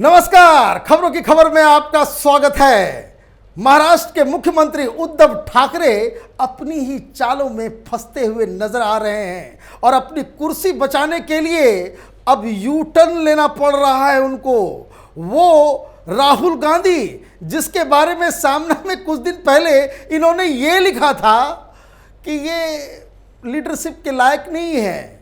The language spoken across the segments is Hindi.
नमस्कार, खबरों की खबर में आपका स्वागत है। महाराष्ट्र के मुख्यमंत्री उद्धव ठाकरे अपनी ही चालों में फंसते हुए नजर आ रहे हैं और अपनी कुर्सी बचाने के लिए अब यू टर्न लेना पड़ रहा है उनको। वो राहुल गांधी, जिसके बारे में सामना में कुछ दिन पहले इन्होंने ये लिखा था कि ये लीडरशिप के लायक नहीं है।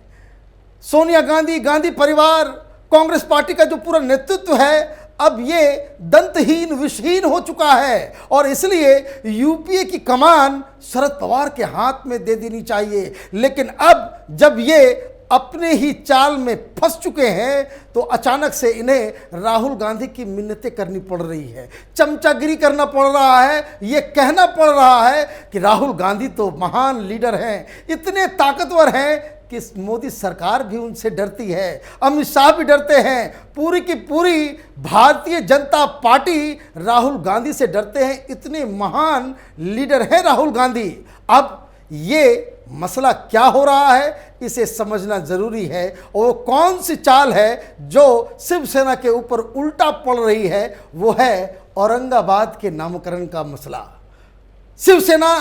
सोनिया गांधी, गांधी परिवार, कांग्रेस पार्टी का जो पूरा नेतृत्व है अब ये दंतहीन, विषहीन हो चुका है और इसलिए यूपीए की कमान शरद पवार के हाथ में दे देनी चाहिए। लेकिन अब जब ये अपने ही चाल में फंस चुके हैं तो अचानक से इन्हें राहुल गांधी की मिन्नतें करनी पड़ रही है, चमचागिरी करना पड़ रहा है, ये कहना पड़ रहा है कि राहुल गांधी तो महान लीडर हैं, इतने ताकतवर हैं कि मोदी सरकार भी उनसे डरती है, अमित शाह भी डरते हैं, पूरी की पूरी भारतीय जनता पार्टी राहुल गांधी से डरते हैं, इतने महान लीडर हैं राहुल गांधी। अब ये मसला क्या हो रहा है इसे समझना जरूरी है और वो कौन सी चाल है जो शिवसेना के ऊपर उल्टा पड़ रही है, वो है औरंगाबाद के नामकरण का मसला। शिवसेना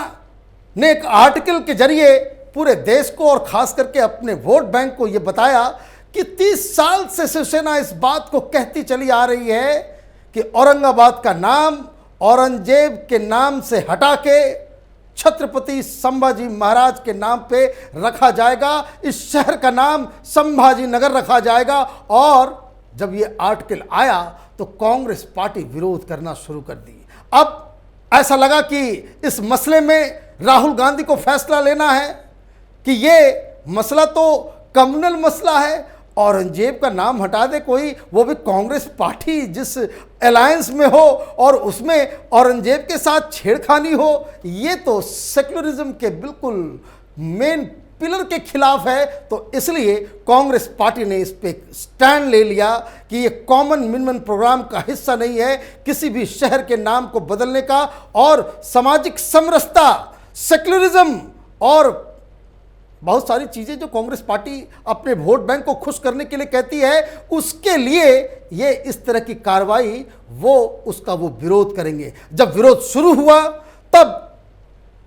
ने एक आर्टिकल के जरिए पूरे देश को और खास करके अपने वोट बैंक को यह बताया कि 30 साल से शिवसेना इस बात को कहती चली आ रही है कि औरंगाबाद का नाम औरंगजेब के नाम से हटा के छत्रपति संभाजी महाराज के नाम पे रखा जाएगा, इस शहर का नाम संभाजी नगर रखा जाएगा। और जब ये आर्टिकल आया तो कांग्रेस पार्टी विरोध करना शुरू कर दी। अब ऐसा लगा कि इस मसले में राहुल गांधी को फैसला लेना है कि ये मसला तो कम्युनल मसला है, औरंगजेब का नाम हटा दे कोई, वो भी कांग्रेस पार्टी जिस अलायंस में हो और उसमें औरंगजेब के साथ छेड़खानी हो, ये तो सेक्युलरिज्म के बिल्कुल मेन पिलर के खिलाफ है। तो इसलिए कांग्रेस पार्टी ने इस पे स्टैंड ले लिया कि ये कॉमन मिनिमम प्रोग्राम का हिस्सा नहीं है किसी भी शहर के नाम को बदलने का, और सामाजिक समरसता, सेक्युलरिज्म और बहुत सारी चीज़ें जो कांग्रेस पार्टी अपने वोट बैंक को खुश करने के लिए कहती है, उसके लिए ये इस तरह की कार्रवाई उसका वो विरोध करेंगे। जब विरोध शुरू हुआ तब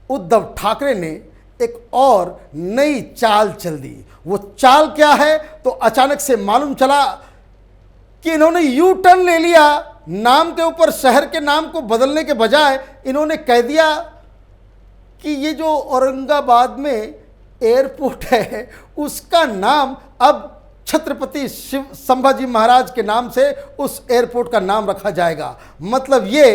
उद्धव ठाकरे ने एक और नई चाल चल दी। वो चाल क्या है तो अचानक से मालूम चला कि इन्होंने यू टर्न ले लिया। नाम के ऊपर शहर के नाम को बदलने के बजाय इन्होंने कह दिया कि ये जो औरंगाबाद में एयरपोर्ट है उसका नाम अब छत्रपति संभाजी महाराज के नाम से उस एयरपोर्ट का नाम रखा जाएगा। मतलब ये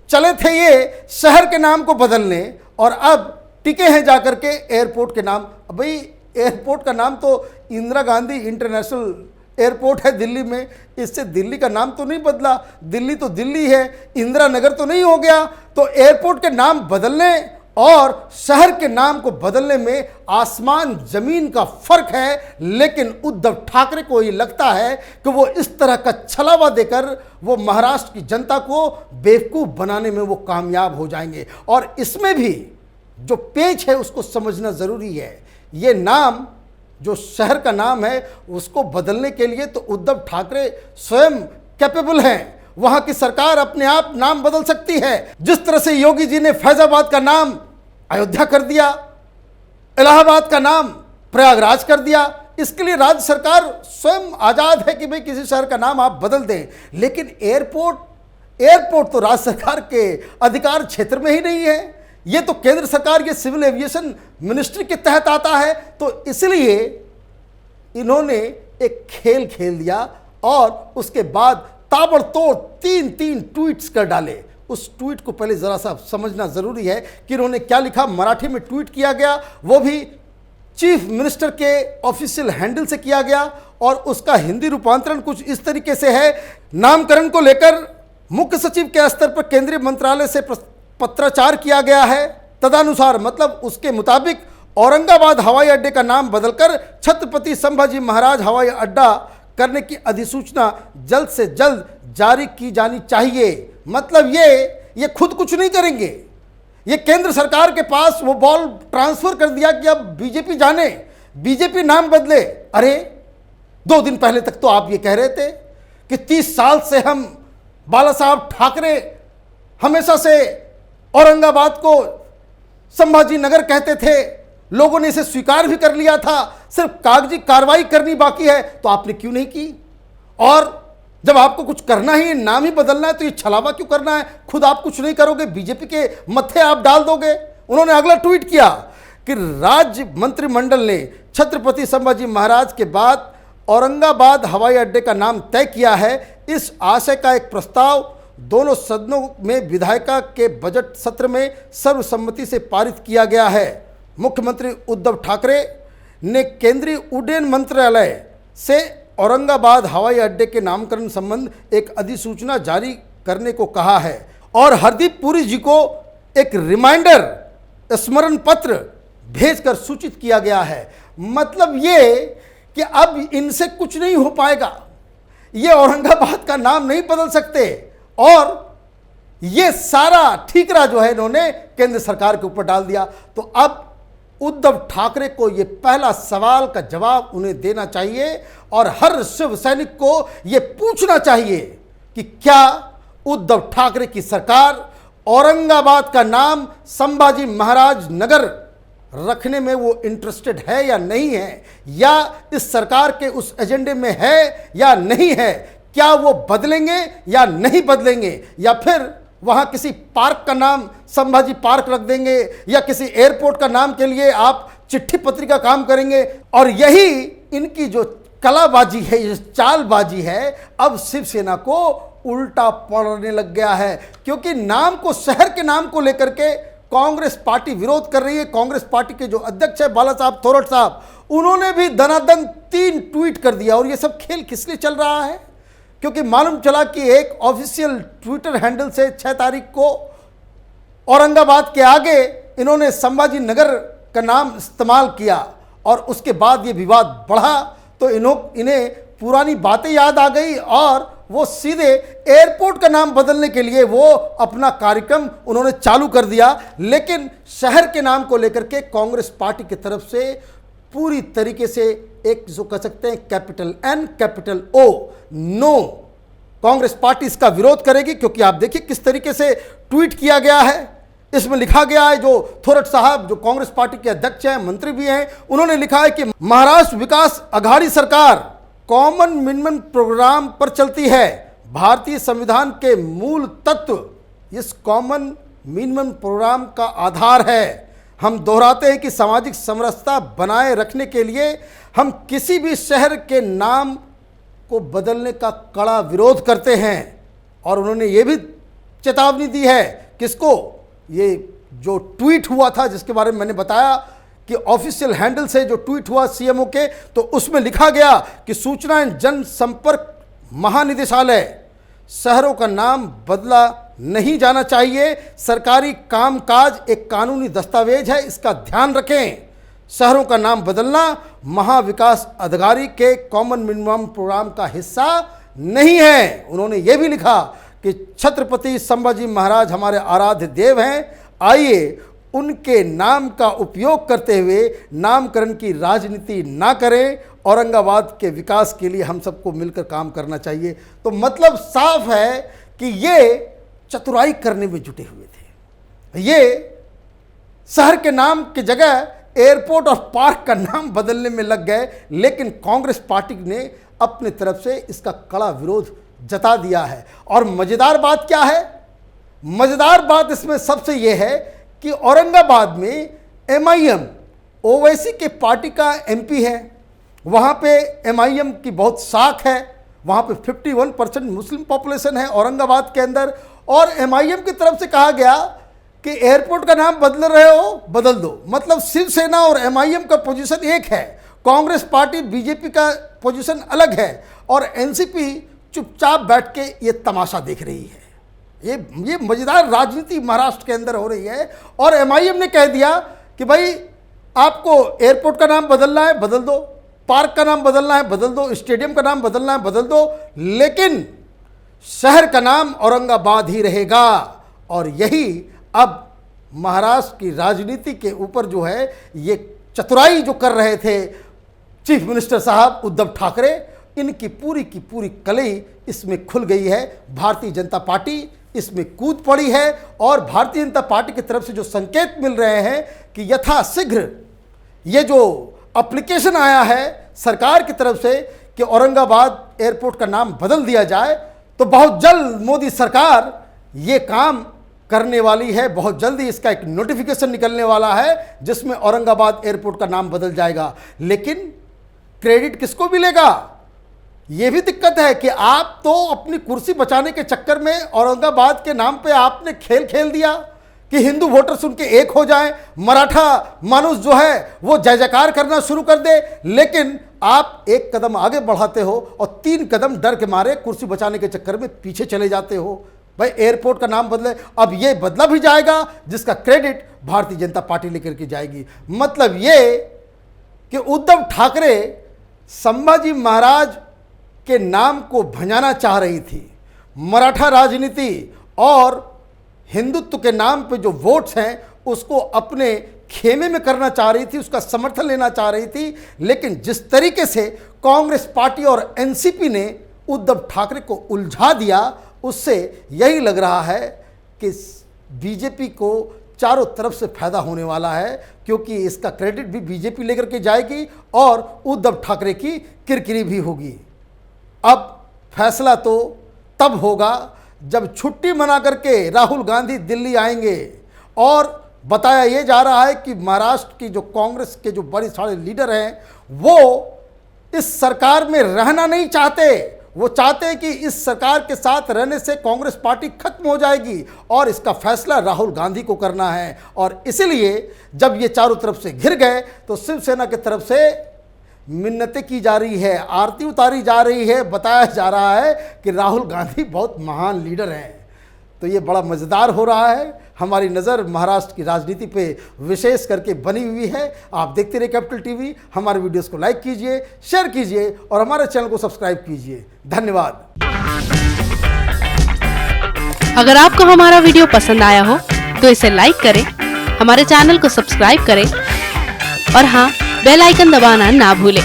चले थे ये शहर के नाम को बदलने और अब टिके हैं जाकर के एयरपोर्ट के नाम। भाई एयरपोर्ट का नाम तो इंदिरा गांधी इंटरनेशनल एयरपोर्ट है दिल्ली में, इससे दिल्ली का नाम तो नहीं बदला, दिल्ली तो दिल्ली है, इंदिरा नगर तो नहीं हो गया। तो एयरपोर्ट के नाम बदलने और शहर के नाम को बदलने में आसमान जमीन का फर्क है। लेकिन उद्धव ठाकरे को ये लगता है कि वो इस तरह का छलावा देकर वो महाराष्ट्र की जनता को बेवकूफ़ बनाने में वो कामयाब हो जाएंगे। और इसमें भी जो पेच है उसको समझना ज़रूरी है। ये नाम जो शहर का नाम है उसको बदलने के लिए तो उद्धव ठाकरे स्वयं कैपेबल हैं, वहाँ की सरकार अपने आप नाम बदल सकती है। जिस तरह से योगी जी ने फैजाबाद का नाम अयोध्या कर दिया, इलाहाबाद का नाम प्रयागराज कर दिया, इसके लिए राज्य सरकार स्वयं आज़ाद है कि भाई किसी शहर का नाम आप बदल दें। लेकिन एयरपोर्ट तो राज्य सरकार के अधिकार क्षेत्र में ही नहीं है, ये तो केंद्र सरकार, ये सिविल एविएशन मिनिस्ट्री के तहत आता है। तो इसलिए इन्होंने एक खेल खेल दिया और उसके बाद ताबड़तोड़ तीन ट्वीट्स कर डाले। उस ट्वीट को पहले ज़रा सा समझना ज़रूरी है कि इन्होंने क्या लिखा। मराठी में ट्वीट किया गया, वो भी चीफ मिनिस्टर के ऑफिशियल हैंडल से किया गया और उसका हिंदी रूपांतरण कुछ इस तरीके से है। नामकरण को लेकर मुख्य सचिव के स्तर पर केंद्रीय मंत्रालय से पत्राचार किया गया है। तदनुसार मतलब उसके मुताबिक औरंगाबाद हवाई अड्डे का नाम बदलकर छत्रपति संभाजी महाराज हवाई अड्डा करने की अधिसूचना जल्द से जल्द जारी की जानी चाहिए। मतलब ये खुद कुछ नहीं करेंगे, ये केंद्र सरकार के पास वो बॉल ट्रांसफर कर दिया कि अब बीजेपी जाने, बीजेपी नाम बदले। अरे 2 दिन पहले तक तो आप ये कह रहे थे कि 30 साल से हम बाला साहब ठाकरे हमेशा से औरंगाबाद को संभाजी नगर कहते थे, लोगों ने इसे स्वीकार भी कर लिया था, सिर्फ कागजी कार्रवाई करनी बाकी है, तो आपने क्यों नहीं की? और जब आपको कुछ करना ही, नाम ही बदलना है, तो ये छलावा क्यों करना है? खुद आप कुछ नहीं करोगे, बीजेपी के मत्थे आप डाल दोगे। उन्होंने अगला ट्वीट किया कि राज्य मंत्रिमंडल ने छत्रपति संभाजी महाराज के बाद औरंगाबाद हवाई अड्डे का नाम तय किया है। इस आशय का एक प्रस्ताव दोनों सदनों में विधायिका के बजट सत्र में सर्वसम्मति से पारित किया गया है। मुख्यमंत्री उद्धव ठाकरे ने केंद्रीय उड्डयन मंत्रालय से औरंगाबाद हवाई अड्डे के नामकरण संबंध एक अधिसूचना जारी करने को कहा है और हरदीप पुरी जी को एक रिमाइंडर स्मरण पत्र भेजकर सूचित किया गया है। मतलब ये कि अब इनसे कुछ नहीं हो पाएगा, ये औरंगाबाद का नाम नहीं बदल सकते और ये सारा ठीकरा जो है इन्होंने केंद्र सरकार के ऊपर डाल दिया। तो अब उद्धव ठाकरे को ये पहला सवाल का जवाब उन्हें देना चाहिए और हर शिव सैनिक को ये पूछना चाहिए कि क्या उद्धव ठाकरे की सरकार औरंगाबाद का नाम संभाजी महाराज नगर रखने में वो इंटरेस्टेड है या नहीं है, या इस सरकार के उस एजेंडे में है या नहीं है, क्या वो बदलेंगे या नहीं बदलेंगे, या फिर वहाँ किसी पार्क का नाम संभाजी पार्क रख देंगे, या किसी एयरपोर्ट का नाम के लिए आप चिट्ठी पत्री का काम करेंगे। और यही इनकी जो कलाबाजी है, ये चालबाजी है, अब शिवसेना को उल्टा पड़ने लग गया है, क्योंकि नाम को, शहर के नाम को लेकर के कांग्रेस पार्टी विरोध कर रही है। कांग्रेस पार्टी के जो अध्यक्ष है बाला साहब थोरट साहब, उन्होंने भी दनादन 3 ट्वीट कर दिया। और ये सब खेल किस लिए चल रहा है? क्योंकि मालूम चला कि एक ऑफिशियल ट्विटर हैंडल से 6 तारीख को औरंगाबाद के आगे इन्होंने संभाजी नगर का नाम इस्तेमाल किया और उसके बाद ये विवाद बढ़ा, तो इन्हें पुरानी बातें याद आ गई और वो सीधे एयरपोर्ट का नाम बदलने के लिए वो अपना कार्यक्रम उन्होंने चालू कर दिया। लेकिन शहर के नाम को लेकर के कांग्रेस पार्टी की तरफ से पूरी तरीके से एक जो कह सकते हैं capital N capital O no, Congress party इसका विरोध करेगी। क्योंकि आप देखिए किस तरीके से ट्वीट किया गया है, इसमें लिखा गया है, जो थोरट साहब जो कांग्रेस पार्टी के अध्यक्ष हैं, मंत्री भी हैं, उन्होंने लिखा है कि महाराष्ट्र विकास आघाड़ी सरकार कॉमन मिनिमम प्रोग्राम पर चलती है। भारतीय संविधान के मूल तत्व इस कॉमन मिनिमम प्रोग्राम का आधार है। हम दोहराते हैं कि सामाजिक समरसता बनाए रखने के लिए हम किसी भी शहर के नाम को बदलने का कड़ा विरोध करते हैं। और उन्होंने ये भी चेतावनी दी है, किसको? ये जो ट्वीट हुआ था जिसके बारे में मैंने बताया कि ऑफिशियल हैंडल से जो ट्वीट हुआ सीएमओ के, तो उसमें लिखा गया कि सूचना एवं जनसंपर्क महानिदेशालय, शहरों का नाम बदला नहीं जाना चाहिए। सरकारी कामकाज एक कानूनी दस्तावेज है, इसका ध्यान रखें। शहरों का नाम बदलना महाविकास अधिकारी के कॉमन मिनिमम प्रोग्राम का हिस्सा नहीं है। उन्होंने ये भी लिखा कि छत्रपति संभाजी महाराज हमारे आराध्य देव हैं, आइए उनके नाम का उपयोग करते हुए नामकरण की राजनीति ना करें। औरंगाबाद के विकास के लिए हम सबको मिलकर काम करना चाहिए। तो मतलब साफ है कि ये चतुराई करने में जुटे हुए थे। ये शहर के नाम की जगह एयरपोर्ट और पार्क का नाम बदलने में लग गए। लेकिन कांग्रेस पार्टी ने अपनी तरफ से इसका कड़ा विरोध जता दिया है। और मज़ेदार बात क्या है? मज़ेदार बात इसमें सबसे यह है कि औरंगाबाद में MIM ओवैसी के पार्टी का MP है, वहाँ पे MIM की बहुत साख है, वहाँ पे 51% मुस्लिम पॉपुलेशन है औरंगाबाद के अंदर। और MIM की तरफ से कहा गया कि एयरपोर्ट का नाम बदल रहे हो, बदल दो। मतलब शिवसेना और MIM का पोजीशन एक है, कांग्रेस पार्टी बीजेपी का पोजीशन अलग है, और NCP चुपचाप बैठ के ये तमाशा देख रही है। ये मजेदार राजनीति महाराष्ट्र के अंदर हो रही है। और MIM ने कह दिया कि भाई आपको एयरपोर्ट का नाम बदलना है बदल दो, पार्क का नाम बदलना है बदल दो, स्टेडियम का नाम बदलना है बदल दो, लेकिन शहर का नाम औरंगाबाद ही रहेगा। और यही अब महाराष्ट्र की राजनीति के ऊपर जो है ये चतुराई जो कर रहे थे चीफ मिनिस्टर साहब उद्धव ठाकरे, इनकी पूरी की पूरी कलई इसमें खुल गई है। भारतीय जनता पार्टी इसमें कूद पड़ी है और भारतीय जनता पार्टी की तरफ से जो संकेत मिल रहे हैं कि यथाशीघ्र ये जो एप्लीकेशन आया है सरकार की तरफ से कि औरंगाबाद एयरपोर्ट का नाम बदल दिया जाए, तो बहुत जल्द मोदी सरकार ये काम करने वाली है। बहुत जल्दी इसका एक नोटिफिकेशन निकलने वाला है जिसमें औरंगाबाद एयरपोर्ट का नाम बदल जाएगा। लेकिन क्रेडिट किसको मिलेगा? यह भी दिक्कत है कि आप तो अपनी कुर्सी बचाने के चक्कर में औरंगाबाद के नाम पे आपने खेल खेल दिया कि हिंदू वोटर्स उनके एक हो जाएं, मराठा मानुष जो है वो जय जयकार करना शुरू कर दे। लेकिन आप एक कदम आगे बढ़ाते हो और 3 कदम डर के मारे कुर्सी बचाने के चक्कर में पीछे चले जाते हो। भाई एयरपोर्ट का नाम बदले, अब ये बदला भी जाएगा जिसका क्रेडिट भारतीय जनता पार्टी लेकर के जाएगी। मतलब ये कि उद्धव ठाकरे संभाजी महाराज के नाम को भंजाना चाह रही थी। मराठा राजनीति और हिंदुत्व के नाम पे जो वोट्स हैं उसको अपने खेमे में करना चाह रही थी, उसका समर्थन लेना चाह रही थी। लेकिन जिस तरीके से कांग्रेस पार्टी और एनसीपी ने उद्धव ठाकरे को उलझा दिया, उससे यही लग रहा है कि बीजेपी को चारों तरफ से फायदा होने वाला है, क्योंकि इसका क्रेडिट भी बीजेपी लेकर के जाएगी और उद्धव ठाकरे की किरकिरी भी होगी। अब फैसला तो तब होगा जब छुट्टी मना करके राहुल गांधी दिल्ली आएंगे। और बताया ये जा रहा है कि महाराष्ट्र की जो कांग्रेस के जो बड़े सारे लीडर हैं वो इस सरकार में रहना नहीं चाहते। वो चाहते हैं कि इस सरकार के साथ रहने से कांग्रेस पार्टी खत्म हो जाएगी और इसका फैसला राहुल गांधी को करना है। और इसीलिए जब ये चारों तरफ से घिर गए तो शिवसेना की तरफ से मिन्नतें की जा रही है, आरती उतारी जा रही है। बताया जा रहा है कि राहुल गांधी बहुत महान लीडर हैं। तो ये बड़ा मज़ेदार हो रहा है। हमारी नज़र महाराष्ट्र की राजनीति पे विशेष करके बनी हुई है। आप देखते रहिए कैपिटल टीवी। हमारे वीडियोस को लाइक कीजिए, शेयर कीजिए और हमारे चैनल को सब्सक्राइब कीजिए। धन्यवाद। अगर आपको हमारा वीडियो पसंद आया हो तो इसे लाइक करें, हमारे चैनल को सब्सक्राइब करें और हाँ, बेल आइकन दबाना ना भूलें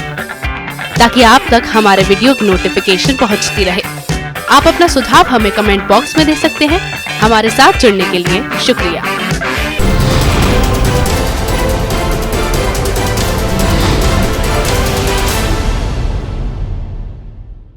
ताकि आप तक हमारे वीडियो की नोटिफिकेशन पहुंचती रहे। आप अपना सुझाव हमें कमेंट बॉक्स में दे सकते हैं। हमारे साथ जुड़ने के लिए शुक्रिया।